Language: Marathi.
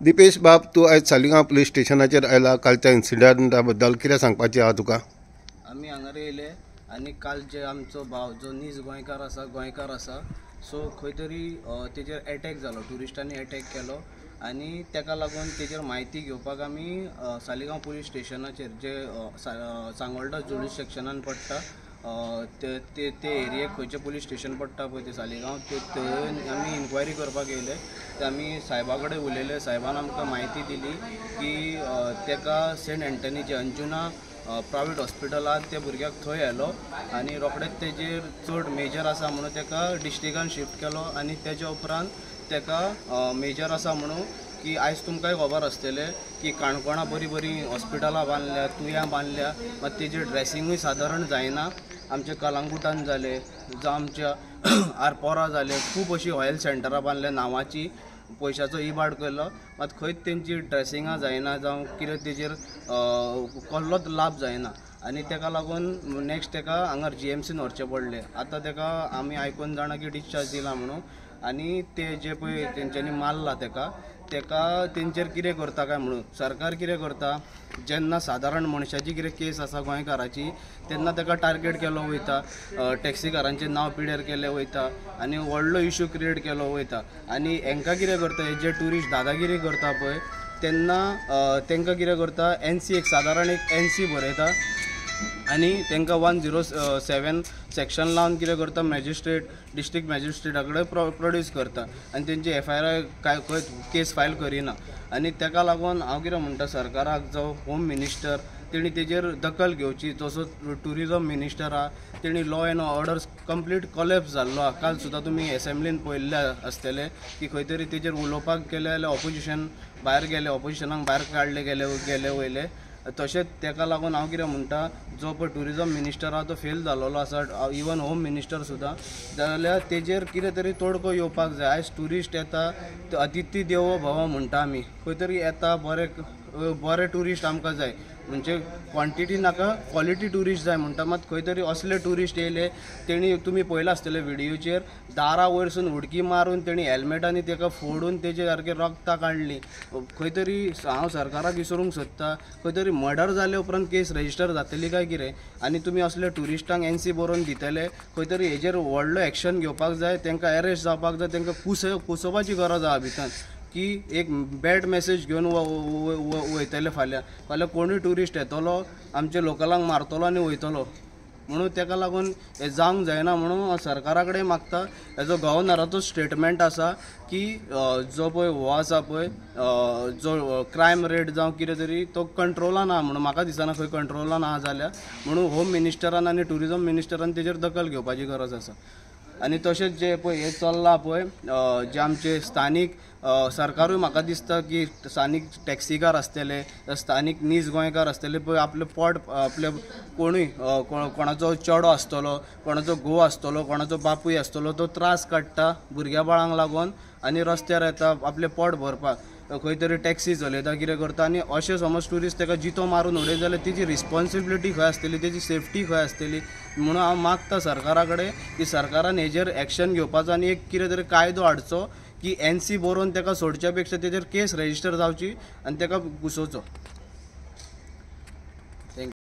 दिपेश बाब, तूं आयज सालिगांव पुलीस स्टेशनाचेर आयला कालच्या इन्सिडंटा बद्दल कितें सांगपाचें आहा तुका? आमी हांगा येयले आनी काल जे आमचो भाव जो नीज गोंयकार आसा सो खंय तरी तेजेर अटॅक जालो, ट्युरिस्टांनी अटॅक केलो आनी तेका लागून तेजेर म्हायती घेवपाक आमी सालिगांव पुलीस स्टेशनाचेर जे सांगोळडा जुडिशक्शनान पडटा ते एरियेक खंयचें पुलीस स्टेशन पडटा पळय ते सालिगांव थंय आमी इन्क्वायरी करपाक येयले. ते आमी सायबा कडेन उलयले. सायबान आमकां म्हायती दिली की तेका सेंट एंटनीचे अंजुना प्रायवेट हॉस्पिटल आहा त्या भुरग्याक थंय येयलो आनी रोखडेच तेजेर चड मेजर आसा म्हणून तेका डिस्ट्रिक्टान शिफ्ट केलो आनी तेच्या उपरांत तेका मेजर आसा म्हणून की आयज तुमकांय खबर आसतलें की काणकोणा बरी हॉस्पिटलां बांदल्या, तुया बांदल्या, मात तेजेर ड्रेसिंगूय सादारण जायना. आमच्या कलांगुटान जाले जावं आमच्या आरपोरा जाले, खूब अशी हेल्थ सेंटरां बांदल्या नांवाची, पयशाचो इबाड केलो, मात खंयच तेंची ड्रेसिंगां जायना जावं कितें तेजेर कसलोच लाभ जायना आनी तेका लागून नेक्स्ट तेका हांगा GMCन व्हरचें पडलें. आतां तेका आमी आयकून जाणा की डिस्चार्ज दिला म्हणून आनी ते जे पळय तेंच्यांनी मारला तेका तेंचेर कितें करता काय म्हणून सरकार कितें करता, जेन्ना सादारण मनशाची कितें केस आसा गोंयकाराची तेन्ना तेका टार्गेट केलो वयता, टॅक्सीकारांचें नांव पिड्यार केलें वयता आनी व्हडलो इश्यू क्रिएट केलो वयता आनी हांकां कितें करता, हे जे ट्युरिस्ट दादागिरी करता पळय तेन्ना तेंकां कितें करता, NC एक सादारण एक NC बरयता आनी तेंकां 107 सेक्शन लावन कितें करता, डिस्ट्रिक्ट मॅजिस्ट्रेटा कडेन प्रोड्यूस करता आनी तेंची FIR काय खंय केस फायल करिना. आनी तेका लागून हांव कितें म्हणटा सरकाराक, जो होम मिनिस्टर तेणी तेजेर दखल घेवची. जसो ट्युरिजम मिनिस्टर आहा तेणी law end order complete collapse जाल्लो आहा. काल सुद्दां तुमी एसेंब्लीन पळयल्लें आसतलें की खंय तरी तेजेर उलोवपाक गेले जाल्यार ऑपोजिशनाक भायर काडले गेले वयले. तशेंच तेका लागून हांव कितें म्हणटा, जो पळय ट्युरिजम मिनिस्टर आहा तो फेल जाल्लो आसा, इवन होम मिनिस्टर सुद्दां, जाल्यार तेजेर कितें तरी तोडको येवपाक जाय. आयज ट्युरिस्ट येता, अतिथी देवो भव म्हणटा आमी, खंय तरी येता बरे ट्युरिस्ट आमकां जाय, म्हणजे क्वॉन्टिटी नाका क्वॉलिटी ट्युरिस्ट जाय म्हणटा. मात खंय तरी असले ट्युरिस्ट येयले, तेणी तुमी पळयलां आसतलें व्हिडियोचेर, दारां वयरसून उडकी मारून तेणी हेल्मेटांनी तेका फोडून तेजे सारके रगतां काडलीं. खंय तरी हांव सरकाराक विचारूंक सोदता, खंय तरी मर्डर जाले उपरांत केस रजिस्टर जातली काय कितें, आनी तुमी असले ट्युरिस्टांक NC बरोवन दितले. खंय तरी हेजेर व्हडलो एक्शन घेवपाक जाय, तेंकां अरेस्ट जावपाक जाय, तेंकां कुसोवपाची गरज आहा भितर की एक बॅड मेसेज घेवन वयतले. फाल्यां कोणूय ट्युरिस्ट येतलो, आमच्या लोकलांक मारतलो आनी वयतलो, म्हणून तेका लागून हें जावंक जायना. म्हणून हांव सरकारा कडेन मागता, हेजो गव्हर्नराचो स्टेटमेंट आसा की जो पळय हो आसा पळय जो क्रायम रेट जावं कितें तरी तो कंट्रोलान आहा म्हणून म्हाका दिसना खंय कंट्रोलान आहा जाल्यार, म्हणून होम मिनिस्टरान आनी ट्युरिजम मिनिस्टरान तेजेर दखल घेवपाची गरज आसा. आनी तशेंच जे पळय हे चल्लां पळय जे आमचे स्थानीक सरकारूय म्हाका दिसता की स्थानीक टॅक्सीकार आसतले, स्थानीक नीज गोंयकार आसतले पळय, आपले आपले कोणूय कोणाचो चेडो आसतलो, कोणाचो घोव आसतलो, कोणाचो बापूय आसतलो, तो त्रास काडटा भुरग्या बाळांक लागून आनी रस्त्यार येता आपलें पोट भरपाक, खंय तरी टॅक्सी चलयता, कितें करता, आनी अशें समज ट्युरिस्ट तेका जितो मारून उडयत जाल्यार तेजी रिस्पॉन्सिबिलिटी खंय आसतली, तेजी सेफ्टी खंय आसतली. म्हणून हांव मागता सरकारा कडेन की सरकारान हेजेर एक्शन घेवपाचो आनी एक कितें तरी कायदो हाडचो की NC बरोवन तेका सोडच्या पेक्षा तेजेर केस रजिस्टर जावची आनी तेका घुसोवचो.